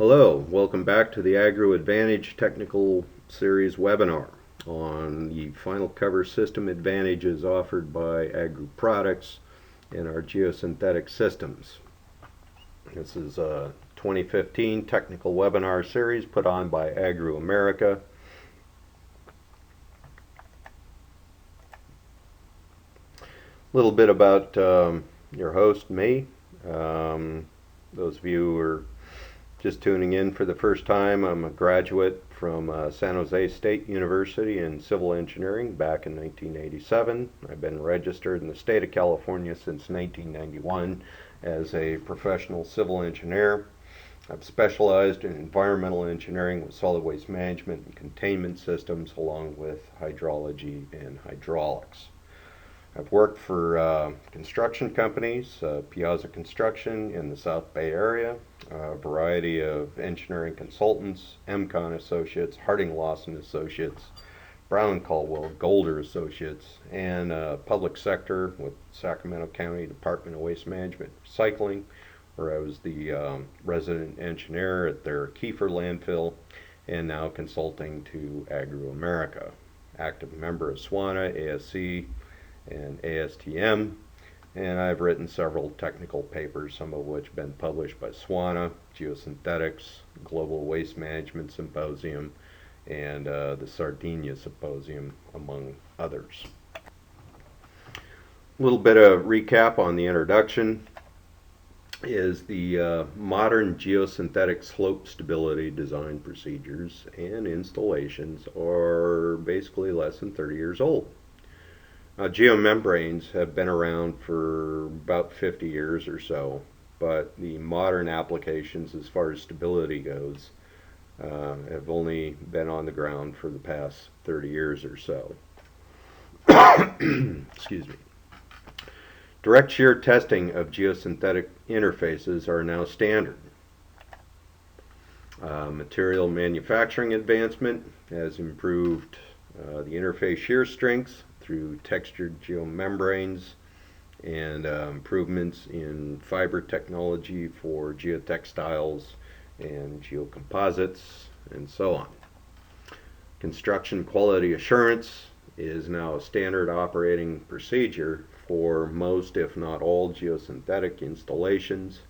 Hello, welcome back to the Agru Advantage Technical Series webinar on the final cover system advantages offered by Agru products in our geosynthetic systems. This is a 2015 technical webinar series put on by Agru America. A little bit about your host, me. Those of you who are just tuning in for the first time, I'm a graduate from San Jose State University in civil engineering back in 1987. I've been registered in the state of California since 1991 as a professional civil engineer. I've specialized in environmental engineering with solid waste management and containment systems, along with hydrology and hydraulics. I've worked for construction companies, Piazza Construction in the South Bay area, a variety of engineering consultants, MCON Associates, Harding Lawson Associates, Brown Caldwell, Golder Associates, and public sector with Sacramento County Department of Waste Management and Recycling, where I was the resident engineer at their Kiefer landfill, and now consulting to Agru America. Active member of SWANA, ASC, and ASTM, and I've written several technical papers, some of which have been published by SWANA, Geosynthetics, Global Waste Management Symposium, and the Sardinia Symposium, among others. A little bit of recap on the introduction is the modern geosynthetic slope stability design procedures and installations are basically less than 30 years old. Geomembranes have been around for about 50 years or so, but the modern applications as far as stability goes have only been on the ground for the past 30 years or so. Excuse me. Direct shear testing of geosynthetic interfaces are now standard. Material manufacturing advancement has improved the interface shear strengths through textured geomembranes and improvements in fiber technology for geotextiles and geocomposites and so on. Construction quality assurance is now a standard operating procedure for most, if not all, geosynthetic installations.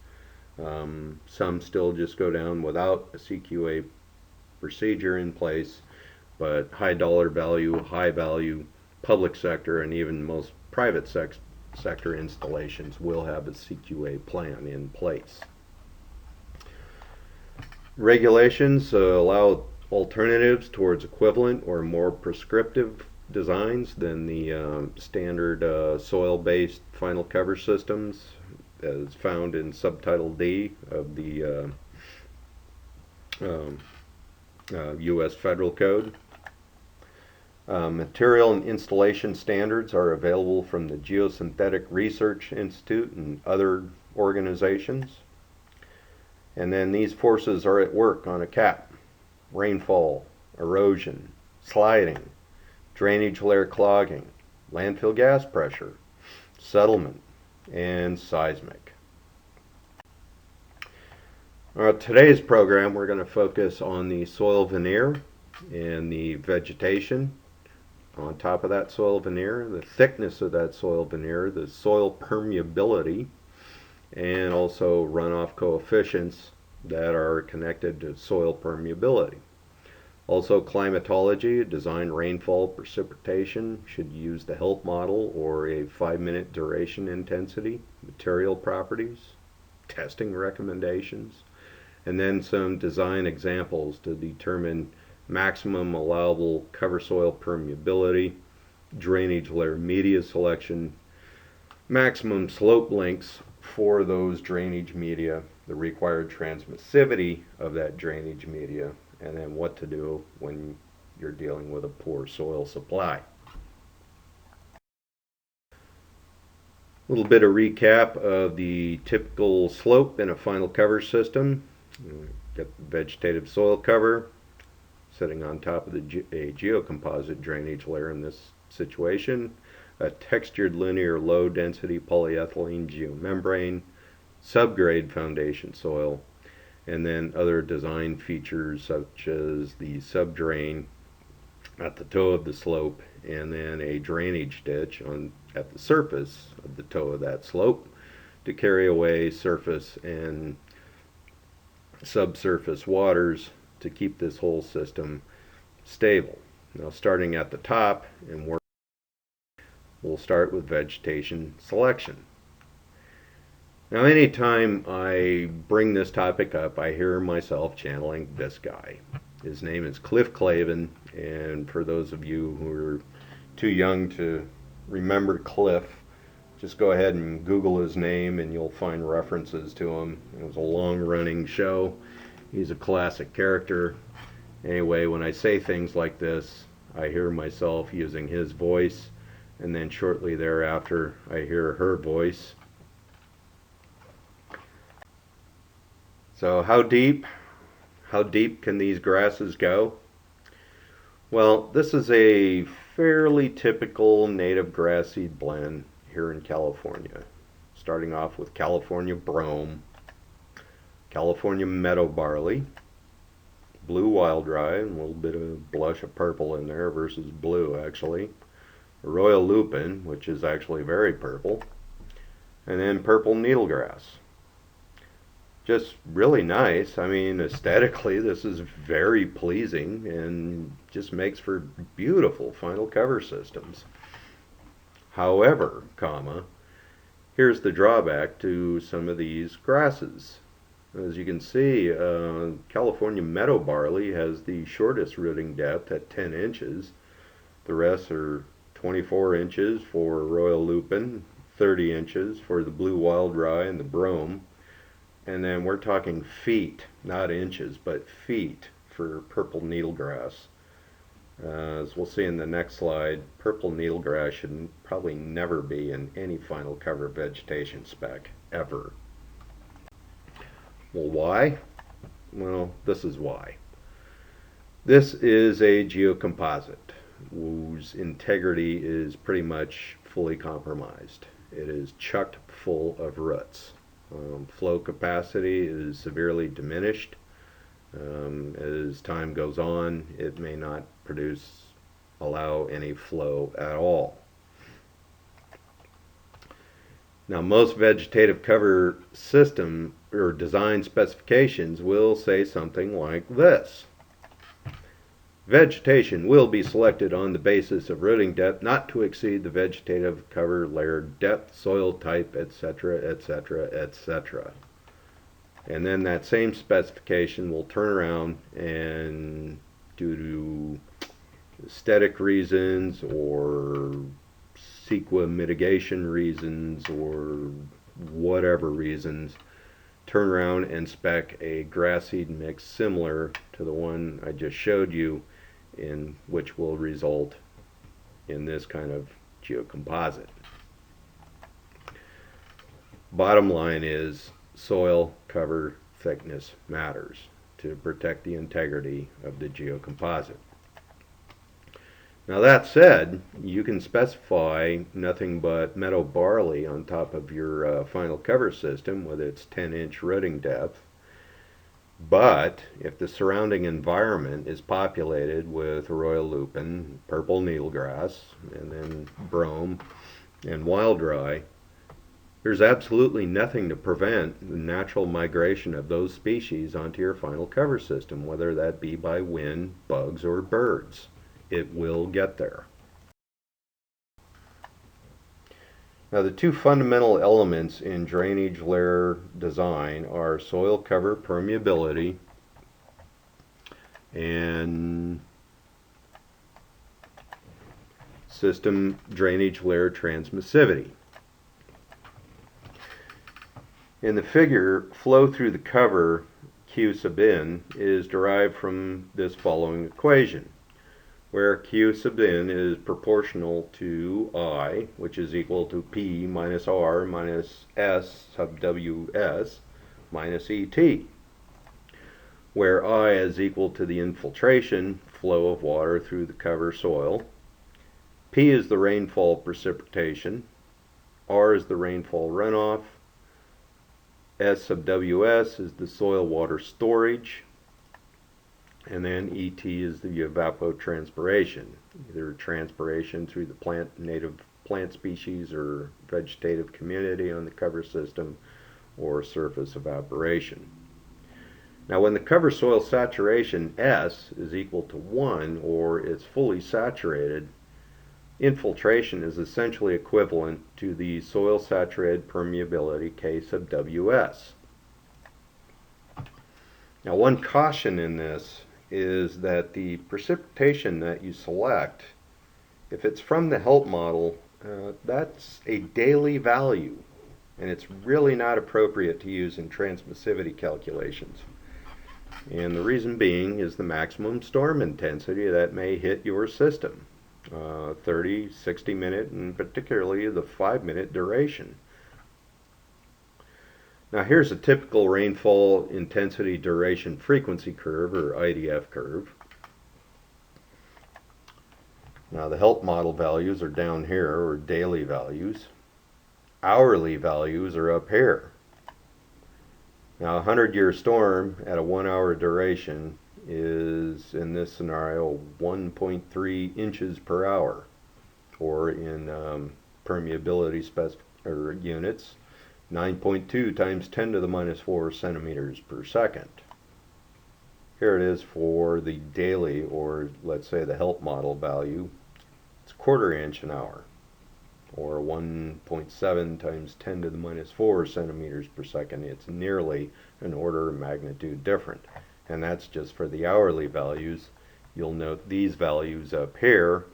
Some still just go down without a CQA procedure in place, but high dollar value, high value public sector, and even most private sector installations will have a CQA plan in place. Regulations allow alternatives towards equivalent or more prescriptive designs than the standard soil-based final cover systems as found in Subtitle D of the U.S. Federal Code. Material and installation standards are available from the Geosynthetic Research Institute and other organizations. And then these forces are at work on a cap: rainfall, erosion, sliding, drainage layer clogging, landfill gas pressure, settlement, and seismic. Today's program, we're going to focus on the soil veneer and the vegetation on top of that soil veneer, the thickness of that soil veneer, the soil permeability, and also runoff coefficients that are connected to soil permeability. Also climatology, design rainfall precipitation, should use the HELP model or a 5-minute duration intensity, material properties, testing recommendations, and then some design examples to determine maximum allowable cover soil permeability, drainage layer media selection, maximum slope lengths for those drainage media, the required transmissivity of that drainage media, and then what to do when you're dealing with a poor soil supply. A little bit of recap of the typical slope in a final cover system. Got the vegetative soil cover sitting on top of a geocomposite drainage layer in this situation, a textured linear low density polyethylene geomembrane, subgrade foundation soil, and then other design features such as the subdrain at the toe of the slope, and then a drainage ditch at the surface of the toe of that slope to carry away surface and subsurface waters to keep this whole system stable. Now, starting at the top, and we'll start with vegetation selection. Now, anytime I bring this topic up, I hear myself channeling this guy. His name is Cliff Clavin, and for those of you who are too young to remember Cliff, just go ahead and Google his name and you'll find references to him. It was a long-running show. He's a classic character. Anyway, when I say things like this, I hear myself using his voice, and then shortly thereafter, I hear her voice. So how deep can these grasses go? Well, this is a fairly typical native grass seed blend here in California. Starting off with California brome, California meadow barley, blue wild rye, and a little bit of blush of purple in there versus blue actually, royal lupin, which is actually very purple, and then purple needlegrass. Just really nice. I mean, aesthetically this is very pleasing and just makes for beautiful final cover systems. However, here's the drawback to some of these grasses. As you can see, California meadow barley has the shortest rooting depth at 10 inches. The rest are 24 inches for royal lupin, 30 inches for the blue wild rye and the brome, and then we're talking feet, not inches, but feet for purple needlegrass. As we'll see in the next slide, purple needlegrass should probably never be in any final cover vegetation spec, ever. Well, why? Well, this is why. This is a Geo Composite whose integrity is pretty much fully compromised. It is chucked full of roots. Flow capacity is severely diminished. As time goes on, it may not allow any flow at all. Now, most vegetative cover system or design specifications will say something like this. Vegetation will be selected on the basis of rooting depth not to exceed the vegetative cover layer depth, soil type, etc., etc., etc. And then that same specification will turn around and, due to aesthetic reasons or CEQA mitigation reasons or whatever reasons, turn around and spec a grass seed mix similar to the one I just showed you, in which will result in this kind of geocomposite. Bottom line is, soil cover thickness matters to protect the integrity of the geocomposite. Now, that said, you can specify nothing but meadow barley on top of your final cover system with its 10-inch rooting depth. But if the surrounding environment is populated with royal lupin, purple needlegrass, and then brome and wild rye, there's absolutely nothing to prevent the natural migration of those species onto your final cover system, whether that be by wind, bugs, or birds. It will get there. Now, the two fundamental elements in drainage layer design are soil cover permeability and system drainage layer transmissivity. In the figure, flow through the cover, Q sub n, is derived from this following equation, where Q sub n is proportional to I, which is equal to P minus R minus S sub WS minus ET, where I is equal to the infiltration flow of water through the cover soil, P is the rainfall precipitation, R is the rainfall runoff, S sub WS is the soil water storage, and then ET is the evapotranspiration, either transpiration through the native plant species or vegetative community on the cover system, or surface evaporation. Now when the cover soil saturation S is equal to 1, or it's fully saturated, infiltration is essentially equivalent to the soil saturated permeability K sub WS. Now one caution in this is that the precipitation that you select, if it's from the HELP model, that's a daily value, and it's really not appropriate to use in transmissivity calculations. And the reason being is the maximum storm intensity that may hit your system, 30, 60 minute, and particularly the 5-minute duration. Now here's a typical rainfall intensity duration frequency curve, or IDF curve. Now the HELP model values are down here, or daily values. Hourly values are up here. Now a 100-year storm at a 1-hour duration is, in this scenario, 1.3 inches per hour, or in permeability units, 9.2 times 10 to the minus 4 centimeters per second. Here it is for the daily, or let's say the HELP model value. It's 1/4 inch an hour, or 1.7 times 10 to the minus 4 centimeters per second. It's nearly an order of magnitude different. And that's just for the hourly values. You'll note these values up here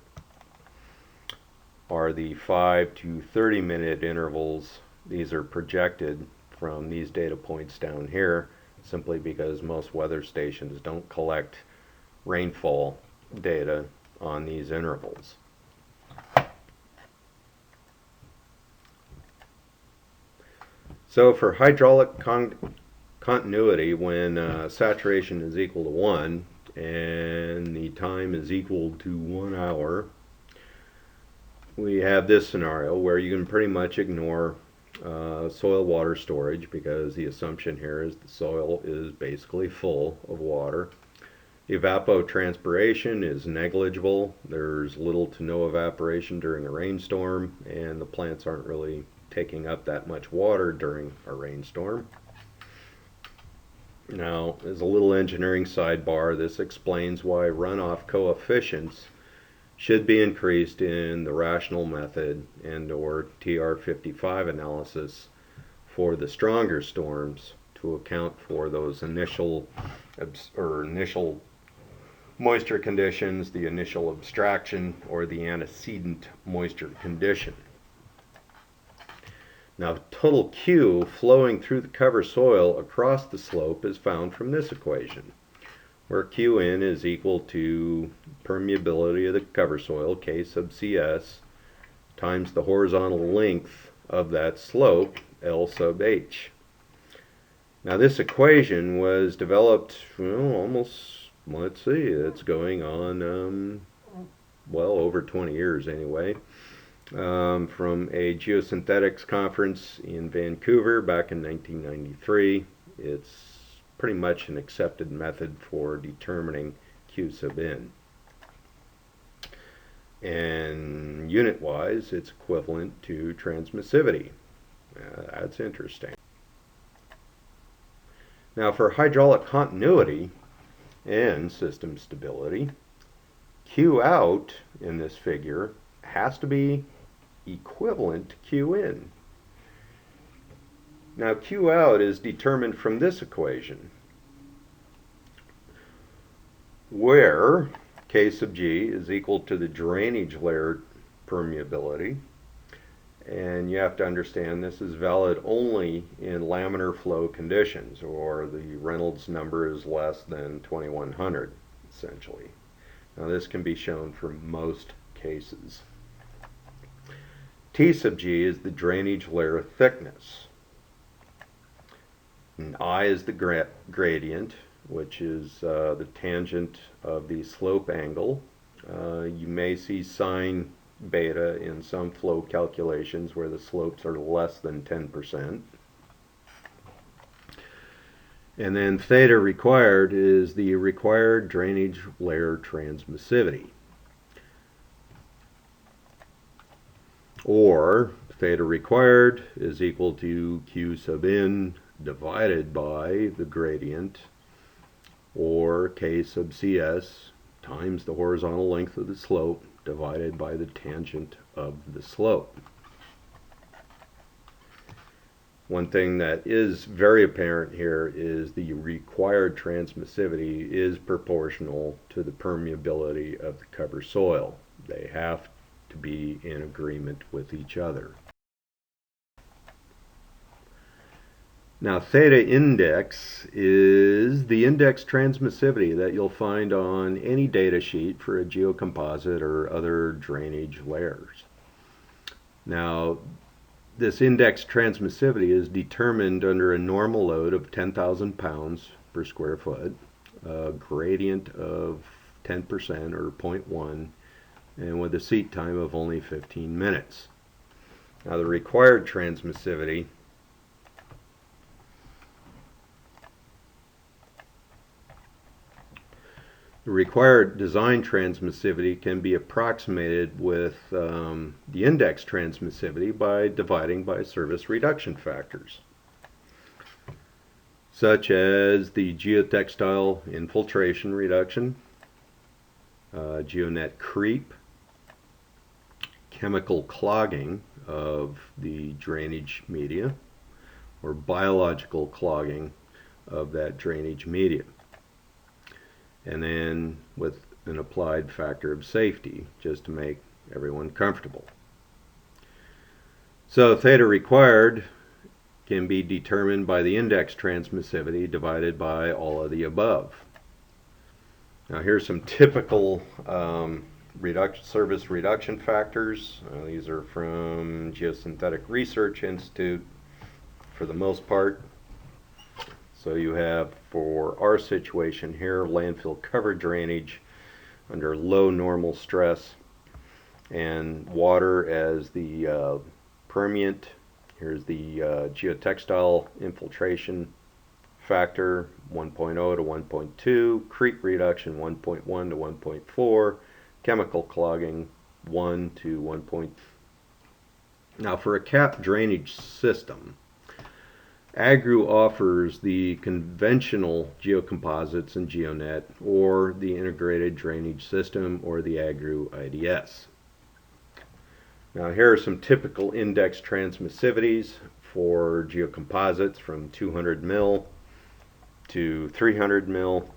are the 5 to 30 minute intervals. These are projected from these data points down here, simply because most weather stations don't collect rainfall data on these intervals. So for hydraulic continuity, when saturation is equal to 1 and the time is equal to 1 hour, we have this scenario where you can pretty much ignore soil water storage, because the assumption here is the soil is basically full of water. Evapotranspiration is negligible. There's little to no evaporation during a rainstorm, and the plants aren't really taking up that much water during a rainstorm. Now, as a little engineering sidebar, this explains why runoff coefficients should be increased in the rational method and or TR55 analysis for the stronger storms to account for those initial moisture conditions, the initial abstraction, or the antecedent moisture condition. Now total Q flowing through the cover soil across the slope is found from this equation, where Qn is equal to permeability of the cover soil, K sub Cs, times the horizontal length of that slope, L sub H. Now this equation was developed, let's see, it's going on, well, over 20 years anyway, from a Geosynthetics conference in Vancouver back in 1993. It's pretty much an accepted method for determining Q sub N. And unit-wise, it's equivalent to transmissivity. That's interesting. Now for hydraulic continuity and system stability, Q out in this figure has to be equivalent to Q in. Now Q out is determined from this equation, where K sub G is equal to the drainage layer permeability, and you have to understand this is valid only in laminar flow conditions, or the Reynolds number is less than 2100 essentially. Now this can be shown for most cases. T sub G is the drainage layer thickness. And I is the gradient, which is the tangent of the slope angle. You may see sine beta in some flow calculations where the slopes are less than 10%. And then theta required is the required drainage layer transmissivity. Or theta required is equal to Q sub n divided by the gradient, or K sub Cs times the horizontal length of the slope divided by the tangent of the slope. One thing that is very apparent here is the required transmissivity is proportional to the permeability of the cover soil. They have to be in agreement with each other. Now, theta index is the index transmissivity that you'll find on any data sheet for a geocomposite or other drainage layers. Now, this index transmissivity is determined under a normal load of 10,000 pounds per square foot, a gradient of 10% or 0.1, and with a seat time of only 15 minutes. Now, the required transmissivity The required design transmissivity can be approximated with the index transmissivity by dividing by service reduction factors, such as the geotextile infiltration reduction, geonet creep, chemical clogging of the drainage media, or biological clogging of that drainage media, and then with an applied factor of safety just to make everyone comfortable. So theta required can be determined by the index transmissivity divided by all of the above. Now here's some typical service reduction factors. These are from Geosynthetic Research Institute for the most part. So you have, for our situation here, landfill cover drainage under low normal stress, and water as the permeant. Here's the geotextile infiltration factor, 1.0 to 1.2, creep reduction 1.1 to 1.4, chemical clogging 1 to 1. Now for a cap drainage system, Agru offers the conventional geocomposites and geonet, or the integrated drainage system, or the Agru IDS. Now here are some typical index transmissivities for geocomposites from 200 mil to 300 mil,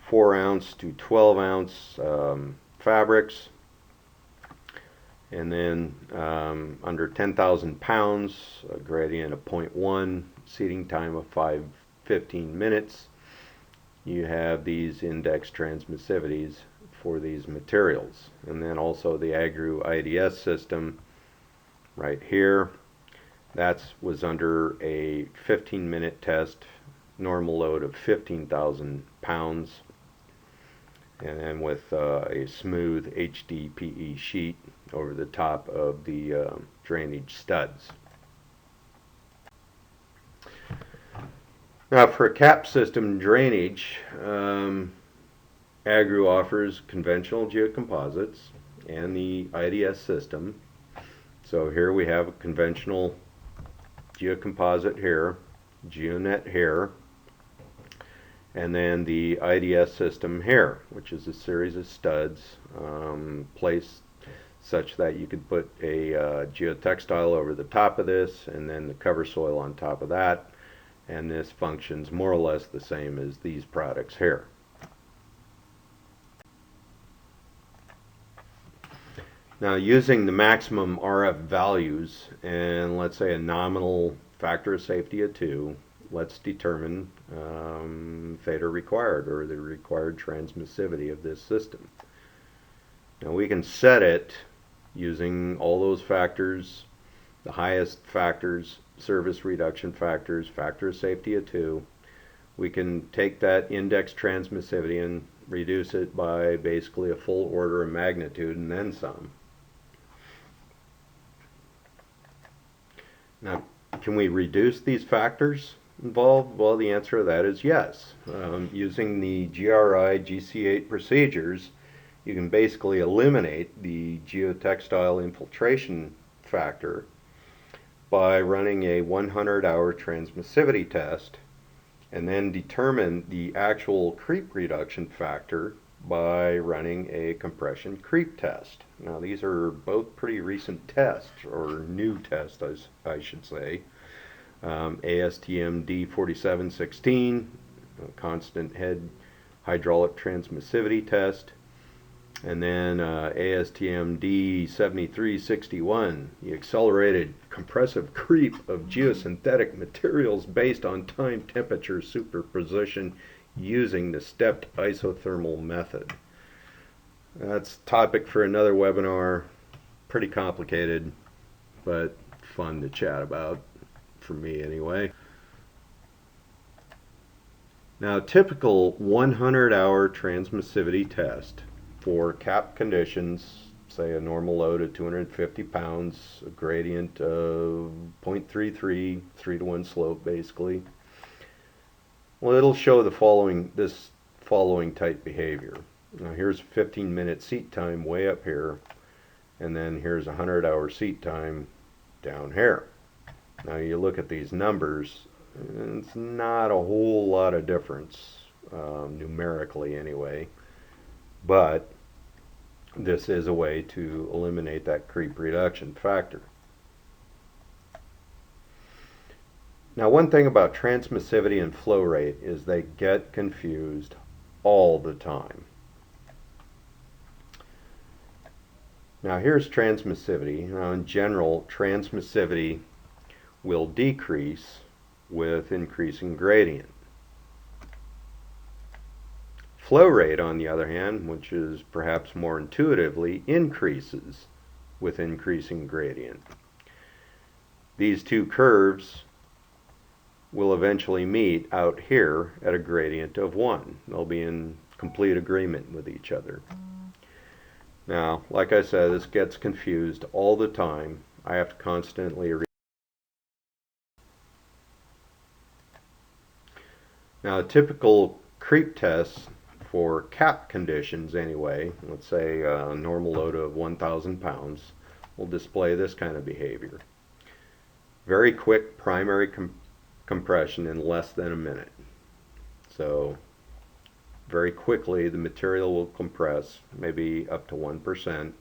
4 ounce to 12 ounce fabrics, and then under 10,000 pounds, a gradient of 0.1, seating time of 15 minutes. You have these index transmissivities for these materials. And then also the Agru IDS system right here. That was under a 15-minute test, normal load of 15,000 pounds, and then with a smooth HDPE sheet over the top of the drainage studs. Now for a cap system drainage, Agru offers conventional geocomposites and the IDS system. So here we have a conventional geocomposite here, geonet here, and then the IDS system here, which is a series of studs placed such that you could put a geotextile over the top of this and then the cover soil on top of that, and this functions more or less the same as these products here. Now using the maximum RF values and let's say a nominal factor of safety of 2, let's determine theta required, or the required transmissivity of this system. Now we can set it using all those factors, the highest factors, service reduction factors, factor of safety of 2. We can take that index transmissivity and reduce it by basically a full order of magnitude and then some. Now, can we reduce these factors? involved? Well, the answer to that is yes. Using the GRI GC8 procedures, you can basically eliminate the geotextile infiltration factor by running a 100-hour transmissivity test and then determine the actual creep reduction factor by running a compression creep test. Now, these are both pretty recent tests, or new tests, as I should say. ASTM D4716, constant head hydraulic transmissivity test, and then ASTM D7361, the accelerated compressive creep of geosynthetic materials based on time temperature superposition using the stepped isothermal method. That's a topic for another webinar. Pretty complicated, but fun to chat about, for me anyway. Now, typical 100-hour transmissivity test for cap conditions, say a normal load of 250 pounds, a gradient of 0.33, 3-to-1 slope basically. Well, it'll show this following type behavior. Now, here's 15-minute seat time way up here, and then here's 100-hour seat time down here. Now, you look at these numbers, and it's not a whole lot of difference, numerically anyway, but this is a way to eliminate that creep reduction factor. Now, one thing about transmissivity and flow rate is they get confused all the time. Now, here's transmissivity. Now, in general, transmissivity will decrease with increasing gradient. Flow rate, on the other hand, which is perhaps more intuitively, increases with increasing gradient. These two curves will eventually meet out here at a gradient of 1. They'll be in complete agreement with each other. Now, like I said, this gets confused all the time. I have to constantly Now, a typical creep test for cap conditions anyway, let's say a normal load of 1,000 pounds, will display this kind of behavior. Very quick primary compression in less than a minute. So very quickly the material will compress, maybe up to 1%,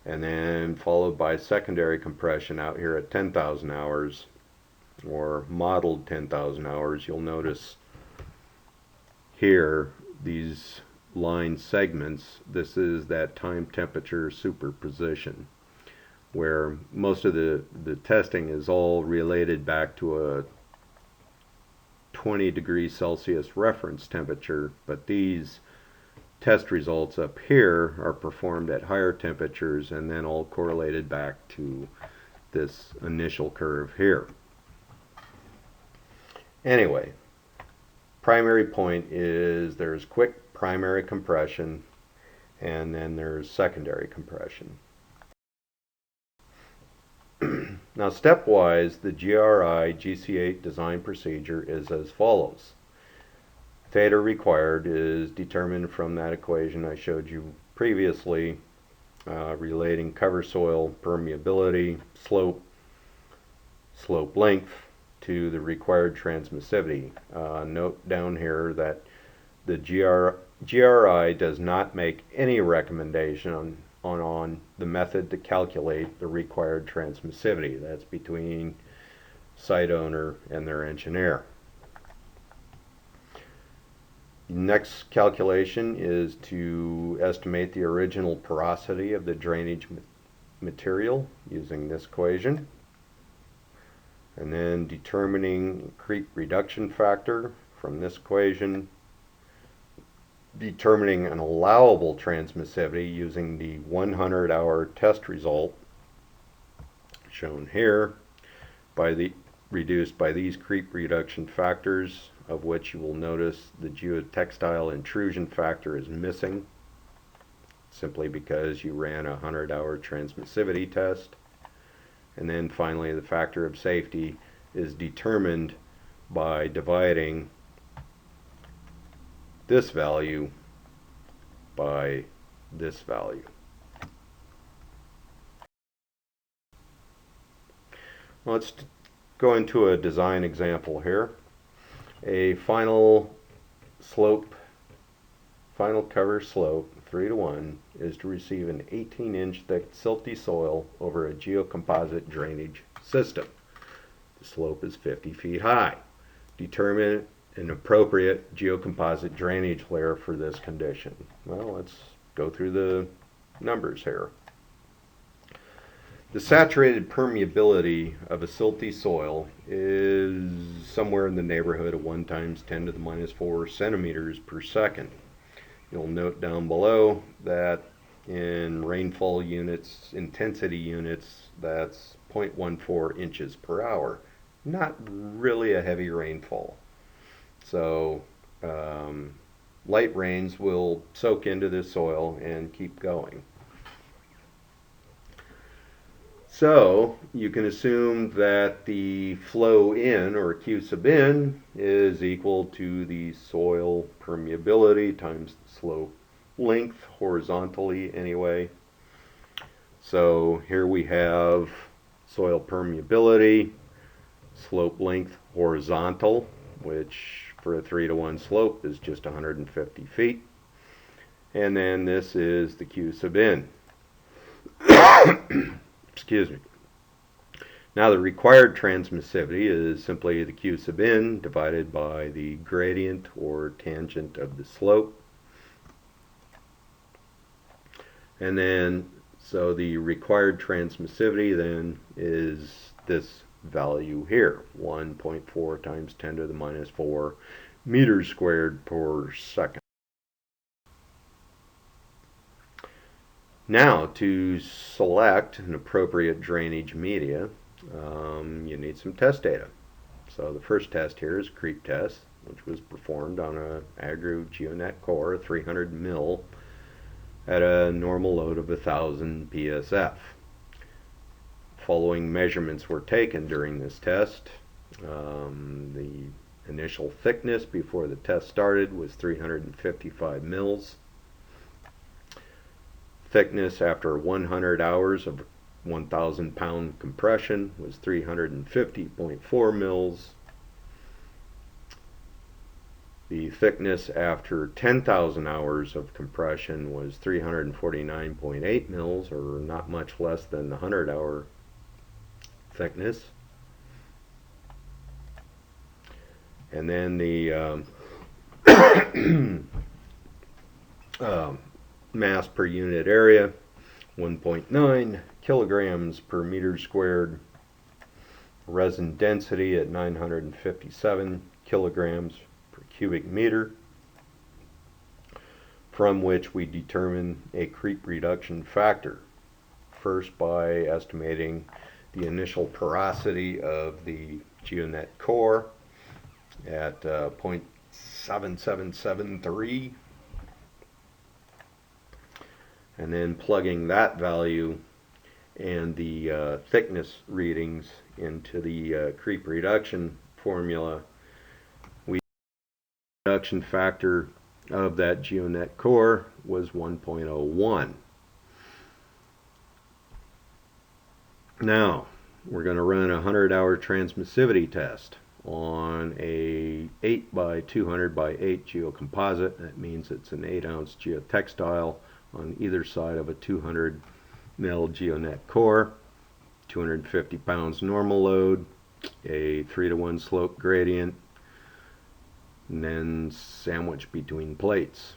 and then followed by secondary compression out here at 10,000 hours, or modeled 10,000 hours. You'll notice here these line segments. This is that time temperature superposition, where most of the testing is all related back to a 20 degrees Celsius reference temperature, but these test results up here are performed at higher temperatures and then all correlated back to this initial curve here. Anyway, primary point is there's quick primary compression and then there's secondary compression. Now, stepwise, the GRI GC8 design procedure is as follows. Theta required is determined from that equation I showed you previously, relating cover soil permeability, slope length to the required transmissivity. Note down here that the GRI does not make any recommendation on the method to calculate the required transmissivity. That's between site owner and their engineer. Next calculation is to estimate the original porosity of the drainage material using this equation, and then determining creep reduction factor from this equation, determining an allowable transmissivity using the 100-hour test result shown here, reduced by these creep reduction factors, of which you will notice the geotextile intrusion factor is missing, simply because you ran a 100-hour transmissivity test. And then finally, the factor of safety is determined by dividing this value by this value. Let's go into a design example here. A final cover slope 3:1 is to receive an 18-inch thick silty soil over a geocomposite drainage system. The slope is 50 feet high. Determine an appropriate geocomposite drainage layer for this condition. Well, let's go through the numbers here. The saturated permeability of a silty soil is somewhere in the neighborhood of 1 times 10 to the minus 4 centimeters per second. You'll note down below that in rainfall units, intensity units, that's 0.14 inches per hour. Not really a heavy rainfall. So light rains will soak into this soil and keep going. So you can assume that the flow in, or Q sub in, is equal to the soil permeability times the slope length, horizontally anyway. So here we have soil permeability, slope length horizontal, which for a 3:1 slope is just 150 feet. And then this is the Q sub in. Excuse me. Now the required transmissivity is simply the Q sub in divided by the gradient or tangent of the slope. And then, so the required transmissivity then is this value here, 1.4 times 10 to the minus 4 meters squared per second. Now, to select an appropriate drainage media, you need some test data. So the first test here is a creep test, which was performed on a Agru GeoNet core, 300 mil, at a normal load of 1,000 psf. Following measurements were taken during this test. The initial thickness before the test started was 355 mils. Thickness after 100 hours of 1,000 pound compression was 350.4 mils. The thickness after 10,000 hours of compression was 349.8 mils, or not much less than the 100-hour thickness. And then the mass per unit area, 1.9 kilograms per meter squared. Resin density at 957 kilograms per cubic meter, from which we determine a creep reduction factor. First, by estimating the initial porosity of the GeoNet core at 0.7773, and then plugging that value and the thickness readings into the creep reduction formula. We reduction factor of that GeoNet core was 1.01. Now we're going to run a 100-hour transmissivity test on a 8 by 200 by 8 geocomposite. That means it's an 8-ounce geotextile on either side of a 200 mil GeoNet core, 250 pounds normal load, a 3:1 slope gradient, and then sandwiched between plates.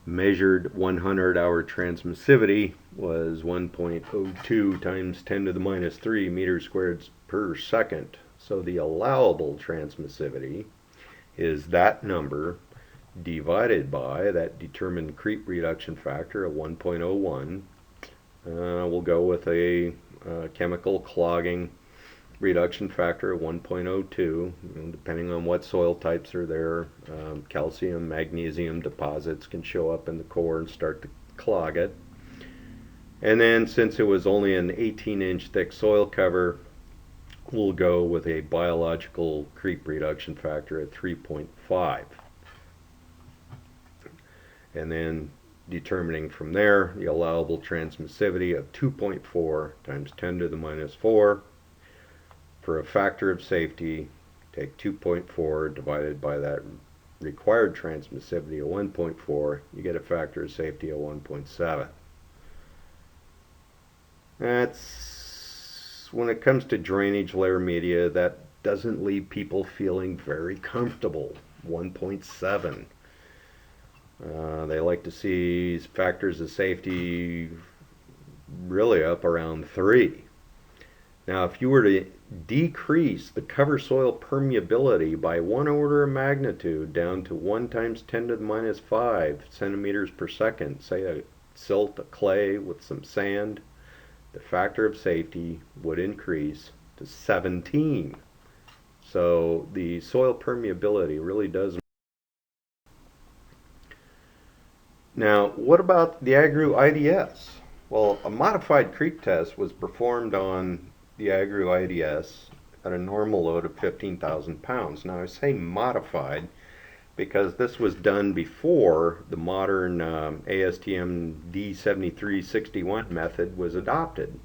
Measured 100-hour transmissivity was 1.02 times 10 to the minus 3 meters squared per second. So the allowable transmissivity is that number divided by that determined creep reduction factor of 1.01. We'll go with a chemical clogging reduction factor of 1.02, depending on what soil types are there. Calcium, magnesium deposits can show up in the core and start to clog it. And then, since it was only an 18-inch thick soil cover, we'll go with a biological creep reduction factor at 3.5. And then determining from there the allowable transmissivity of 2.4 times 10 to the minus 4. For a factor of safety, take 2.4 divided by that required transmissivity of 1.4, you get a factor of safety of 1.7. That's, when it comes to drainage layer media, that doesn't leave people feeling very comfortable. 1.7. They like to see factors of safety really up around 3. Now, if you were to decrease the cover soil permeability by 1 order of magnitude down to 1 times 10 to the minus 5 centimeters per second, say a silt, a clay with some sand, the factor of safety would increase to 17. So the soil permeability really does. Now, what about the Agru IDS? Well, a modified creep test was performed on the Agru IDS at a normal load of 15,000 pounds. Now, I say modified because this was done before the modern ASTM D7361 method was adopted.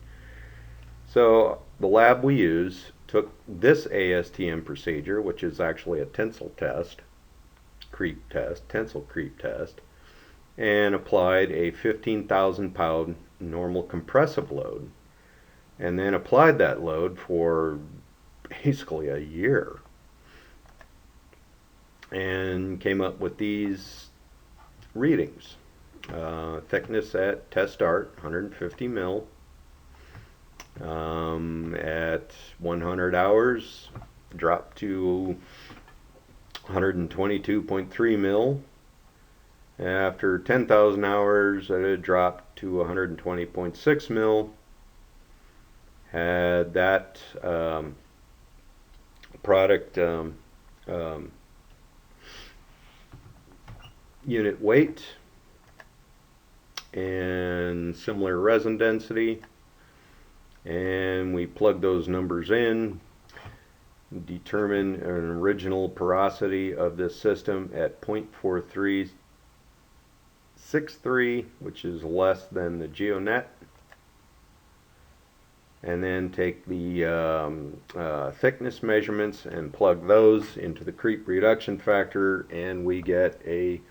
So the lab we use took this ASTM procedure, which is actually a tensile test, tensile creep test, and applied a 15,000 pound normal compressive load, and then applied that load for basically a year, and came up with these readings. Thickness at test start, 150 mil. At 100 hours, dropped to 122.3 mil. After 10,000 hours, it dropped to 120.6 mil. Had that product unit weight and similar resin density, and we plug those numbers in, determine an original porosity of this system at 0.4363, which is less than the GeoNet, and then take the thickness measurements and plug those into the creep reduction factor, and we get a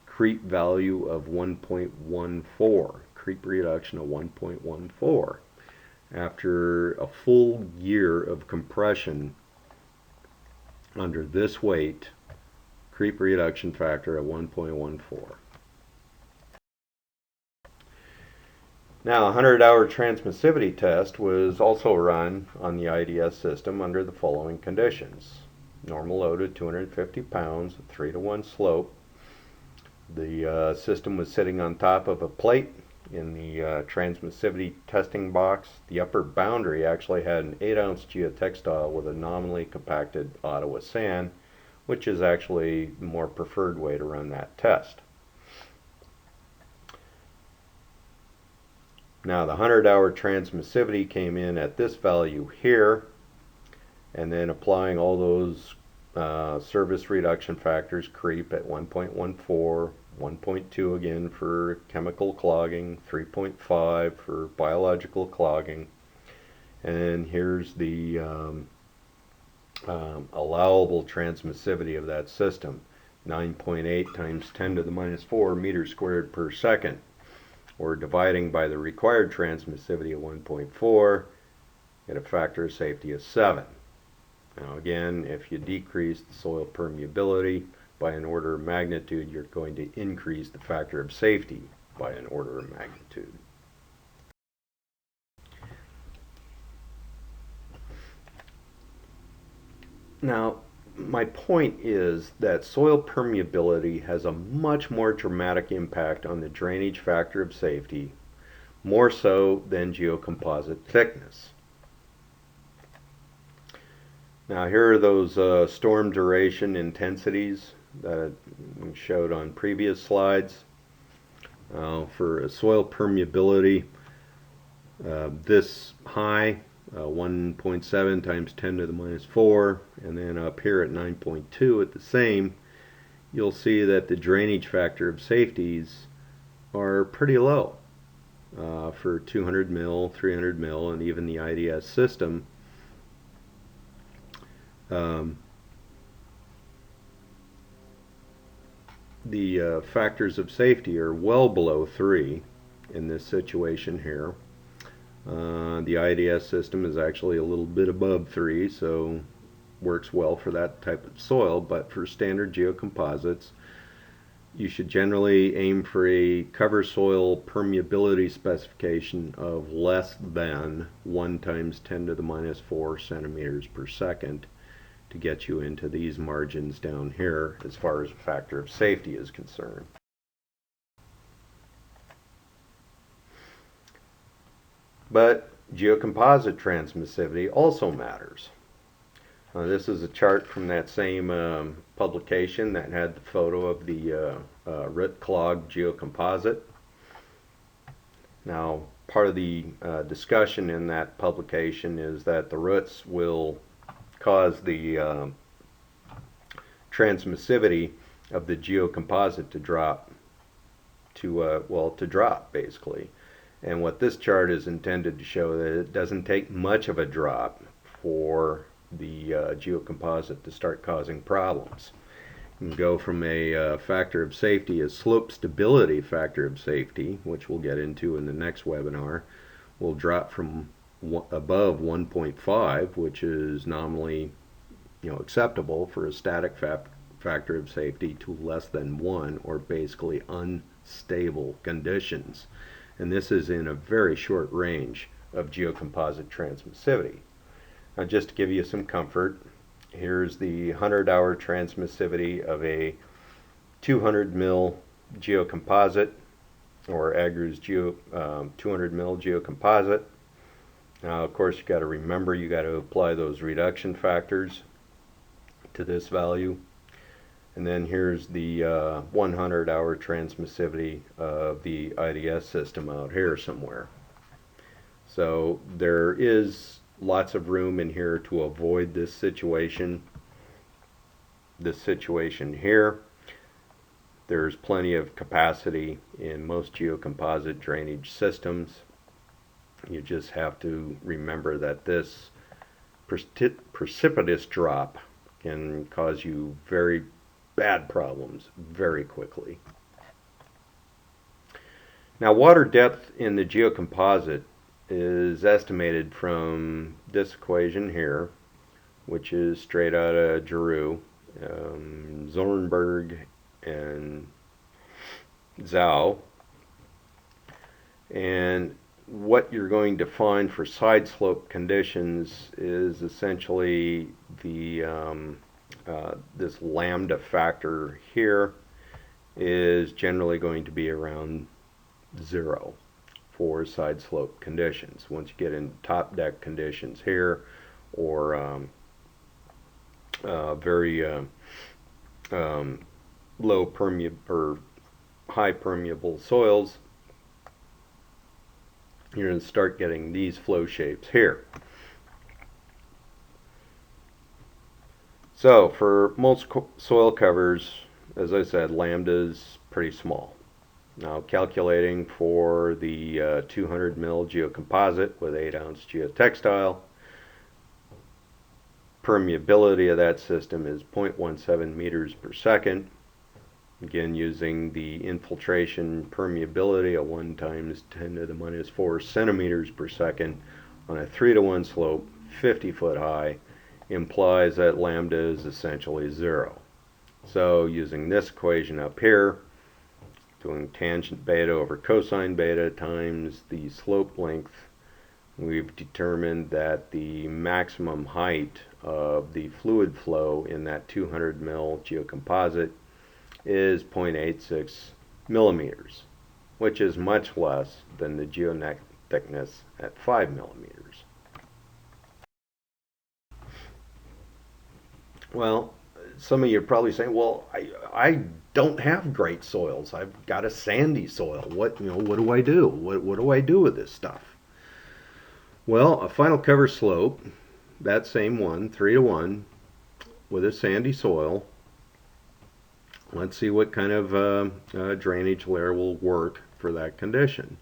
creep value of 1.14, creep reduction of 1.14 after a full year of compression under this weight, creep reduction factor of 1.14. Now, a 100-hour transmissivity test was also run on the IDS system under the following conditions. Normal load at 250 pounds, 3-to-1 slope. The system was sitting on top of a plate in the transmissivity testing box. The upper boundary actually had an 8-ounce geotextile with a nominally compacted Ottawa sand, which is actually the more preferred way to run that test. Now, the 100-hour transmissivity came in at this value here, and then applying all those service reduction factors, creep at 1.14, 1.2 again for chemical clogging, 3.5 for biological clogging, and here's the allowable transmissivity of that system, 9.8 times 10 to the minus 4 meters squared per second. We're dividing by the required transmissivity of 1.4, get a factor of safety of 7. Now again, if you decrease the soil permeability by an order of magnitude, you're going to increase the factor of safety by an order of magnitude. Now, my point is that soil permeability has a much more dramatic impact on the drainage factor of safety, more so than geocomposite thickness. Now, here are those storm duration intensities that we showed on previous slides. For soil permeability this high, 1.7 times 10 to the minus 4, and then up here at 9.2 at the same, you'll see that the drainage factor of safeties are pretty low for 200 mil, 300 mil, and even the IDS system. The factors of safety are well below 3 in this situation here. The IDS system is actually a little bit above 3, so works well for that type of soil, but for standard geocomposites, you should generally aim for a cover soil permeability specification of less than 1 times 10 to the minus 4 centimeters per second to get you into these margins down here as far as a factor of safety is concerned. But geocomposite transmissivity also matters. This is a chart from that same publication that had the photo of the root clog geocomposite. Now, part of the discussion in that publication is that the roots will cause the transmissivity of the geocomposite to drop to drop basically. And what this chart is intended to show that it doesn't take much of a drop for the geocomposite to start causing problems. You can go from a factor of safety, a slope stability factor of safety, which we'll get into in the next webinar, will drop from above 1.5, which is nominally acceptable for a static factor of safety, to less than 1, or basically unstable conditions. And this is in a very short range of geocomposite transmissivity. Now, just to give you some comfort, here's the 100-hour transmissivity of a 200 mil geocomposite, or Agru's 200 mil geocomposite. Now, of course, you got to remember you got to apply those reduction factors to this value. And then here's the 100-hour transmissivity of the IDS system out here somewhere. So there is lots of room in here to avoid this situation here. There's plenty of capacity in most geocomposite drainage systems. You just have to remember that this precipitous drop can cause you very bad problems very quickly. Now, water depth in the geocomposite is estimated from this equation here, which is straight out of Giroux, Zornberg, and Zhao. And what you're going to find for side slope conditions is essentially the this lambda factor here is generally going to be around 0 for side slope conditions. Once you get in top deck conditions here, or very low permeable or high permeable soils, you're going to start getting these flow shapes here. So for most soil covers, as I said, lambda is pretty small. Now, calculating for the 200 mil geocomposite with 8-ounce geotextile, permeability of that system is 0.17 meters per second. Again, using the infiltration permeability of 1 times 10 to the minus 4 centimeters per second on a 3-to-1 slope, 50 foot high, implies that lambda is essentially 0. So using this equation up here, doing tangent beta over cosine beta times the slope length, we've determined that the maximum height of the fluid flow in that 200 mil geocomposite is 0.86 millimeters, which is much less than the geonet thickness at 5 millimeters. Well, some of you are probably saying, well, I don't have great soils. I've got a sandy soil. What do I do? What do I do with this stuff? Well, a final cover slope, that same one, 3-to-1, with a sandy soil. Let's see what kind of drainage layer will work for that condition.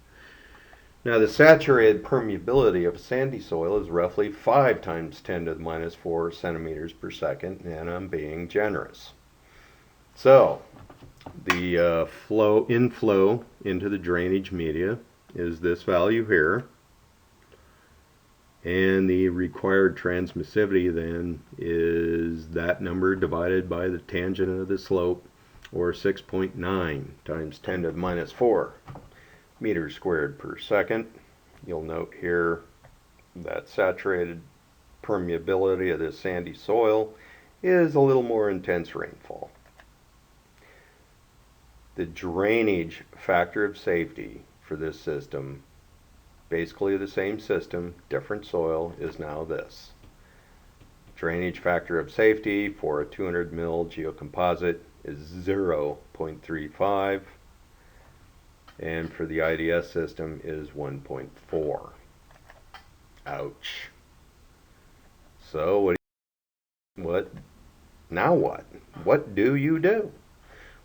Now, the saturated permeability of sandy soil is roughly 5 times 10 to the minus 4 centimeters per second, and I'm being generous. So, the inflow into the drainage media is this value here, and the required transmissivity then is that number divided by the tangent of the slope, or 6.9 times 10 to the minus 4 meters squared per second. You'll note here that saturated permeability of this sandy soil is a little more intense rainfall. The drainage factor of safety for this system, basically the same system, different soil, is now this. Drainage factor of safety for a 200 mil Geo Composite is 0.35, and for the IDS system is 1.4. Ouch. So now what? What do you do?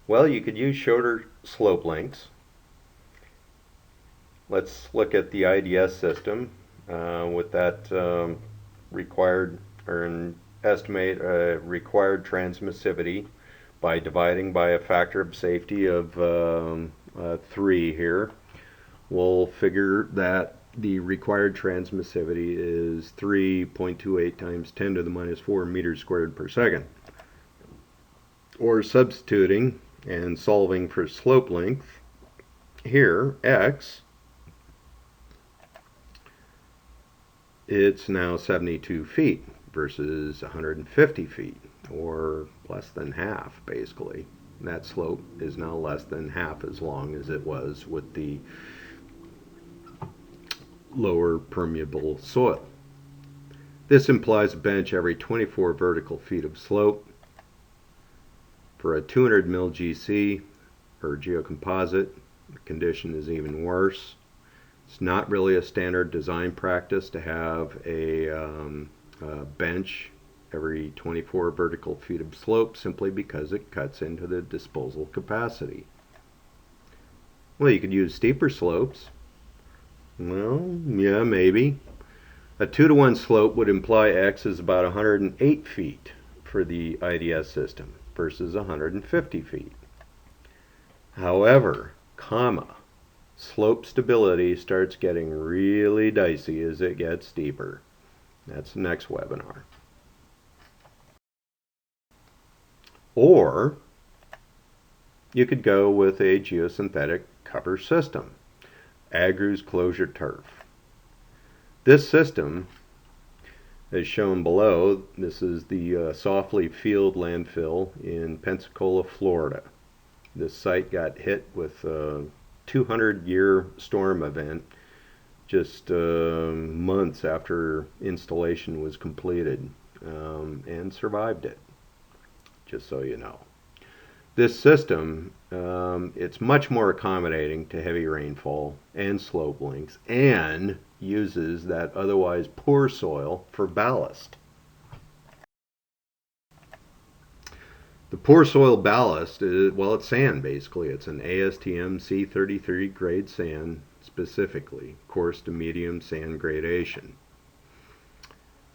Well, you could use shorter slope lengths. Let's look at the IDS system with that required, or estimate required transmissivity by dividing by a factor of safety of 3 here. We'll figure that the required transmissivity is 3.28 times 10 to the minus 4 meters squared per second. Or substituting and solving for slope length here, x, it's now 72 feet versus 150 feet, or less than half, basically. That slope is now less than half as long as it was with the lower permeable soil. This implies a bench every 24 vertical feet of slope. For a 200 mil GC, or Geo Composite, the condition is even worse. It's not really a standard design practice to have a bench every 24 vertical feet of slope, simply because it cuts into the disposal capacity. Well, you could use steeper slopes. Well, yeah, maybe. A 2-to-1 slope would imply x is about 108 feet for the IDS system versus 150 feet. However, slope stability starts getting really dicey as it gets steeper. That's the next webinar. Or you could go with a geosynthetic cover system, Agru's closure turf. This system, as shown below, this is the Softly Field landfill in Pensacola, Florida. This site got hit with a 200-year storm event just months after installation was completed, and survived it, just so you know. This system, it's much more accommodating to heavy rainfall and slope lengths, and uses that otherwise poor soil for ballast. The poor soil ballast is, well, it's sand basically. It's an ASTM C33 grade sand, specifically coarse to medium sand gradation.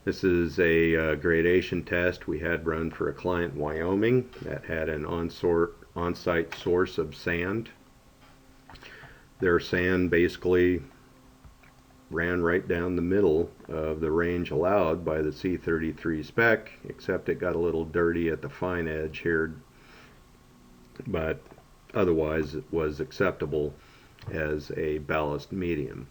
This is a gradation test we had run for a client in Wyoming that had an on-site source of sand. Their sand basically ran right down the middle of the range allowed by the C33 spec, except it got a little dirty at the fine edge here, but otherwise it was acceptable as a ballast medium.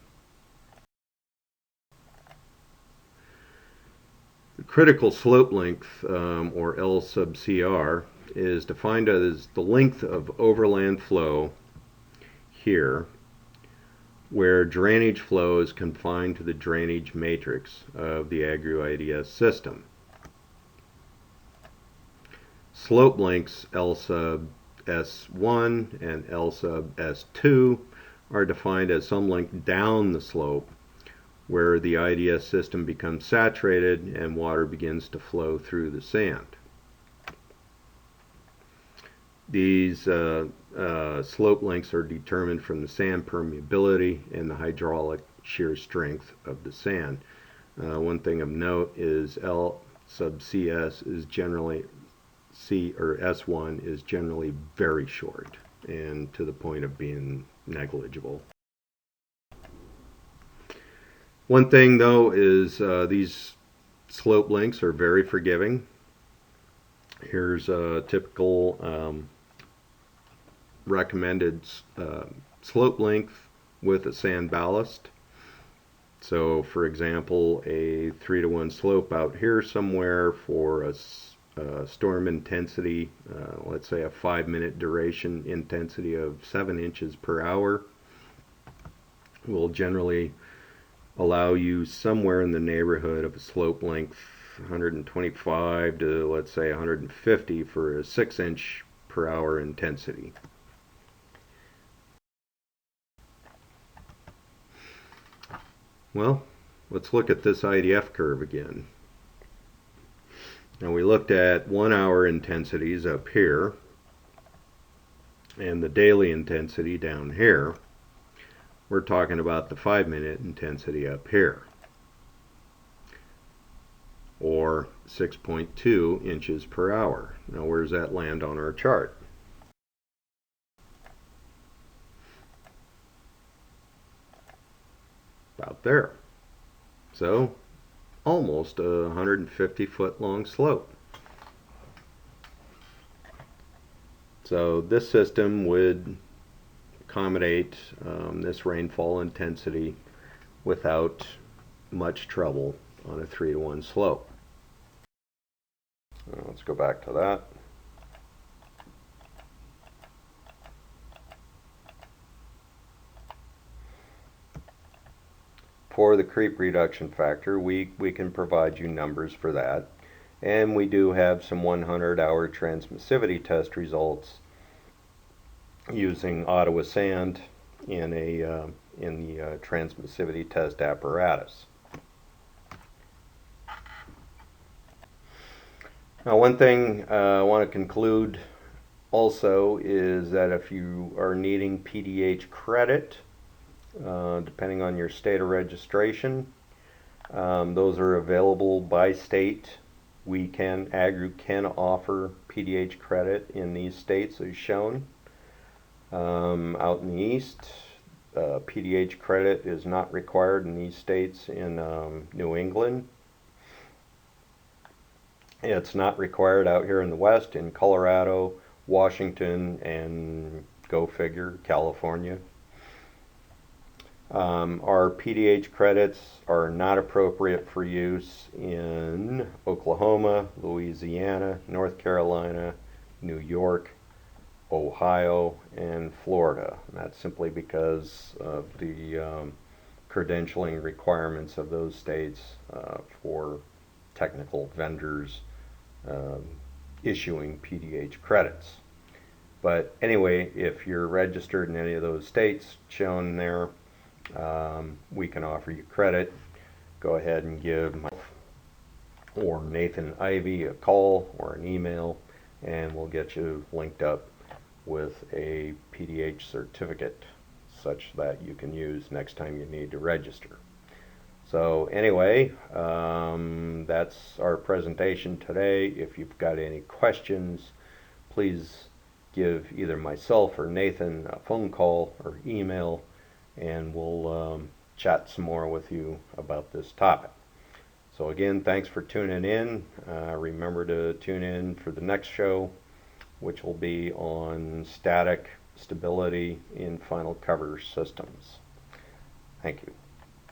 The critical slope length, or L sub CR, is defined as the length of overland flow here, where drainage flow is confined to the drainage matrix of the Agru IDS system. Slope lengths L sub S1 and L sub S2 are defined as some length down the slope, where the IDS system becomes saturated and water begins to flow through the sand. These slope lengths are determined from the sand permeability and the hydraulic shear strength of the sand. One thing of note is L sub CS is generally S1 is generally very short and to the point of being negligible. One thing though is these slope lengths are very forgiving. Here's a typical recommended slope length with a sand ballast. So for example, a 3-to-1 slope out here somewhere for a storm intensity, let's say a 5-minute duration intensity of 7 inches per hour, will generally allow you somewhere in the neighborhood of a slope length 125 to let's say 150 for a 6-inch per hour intensity. Well, let's look at this IDF curve again. Now we looked at 1-hour intensities up here and the daily intensity down here. We're talking about the 5-minute intensity up here, or 6.2 inches per hour. Now where does that land on our chart? About there. So almost a 150-foot long slope. So this system would accommodate this rainfall intensity without much trouble on a 3-to-1 slope. Let's go back to that. For the creep reduction factor, we can provide you numbers for that. And we do have some 100-hour transmissivity test results using Ottawa sand in the transmissivity test apparatus. Now one thing I want to conclude also is that if you are needing PDH credit, depending on your state of registration, those are available by state. Agru can offer PDH credit in these states as shown. Out in the east, PDH credit is not required in these states in New England. It's not required out here in the west in Colorado, Washington, and go figure, California. Our PDH credits are not appropriate for use in Oklahoma, Louisiana, North Carolina, New York, Ohio, and Florida. And that's simply because of the credentialing requirements of those states for technical vendors issuing PDH credits. But anyway, if you're registered in any of those states shown there, we can offer you credit. Go ahead and give myself or Nathan Ivy a call or an email, and we'll get you linked up with a PDH certificate such that you can use next time you need to register. So anyway, that's our presentation today. If you've got any questions, please give either myself or Nathan a phone call or email, and we'll chat some more with you about this topic. So again, thanks for tuning in. Remember to tune in for the next show, which will be on static stability in final cover systems. Thank you.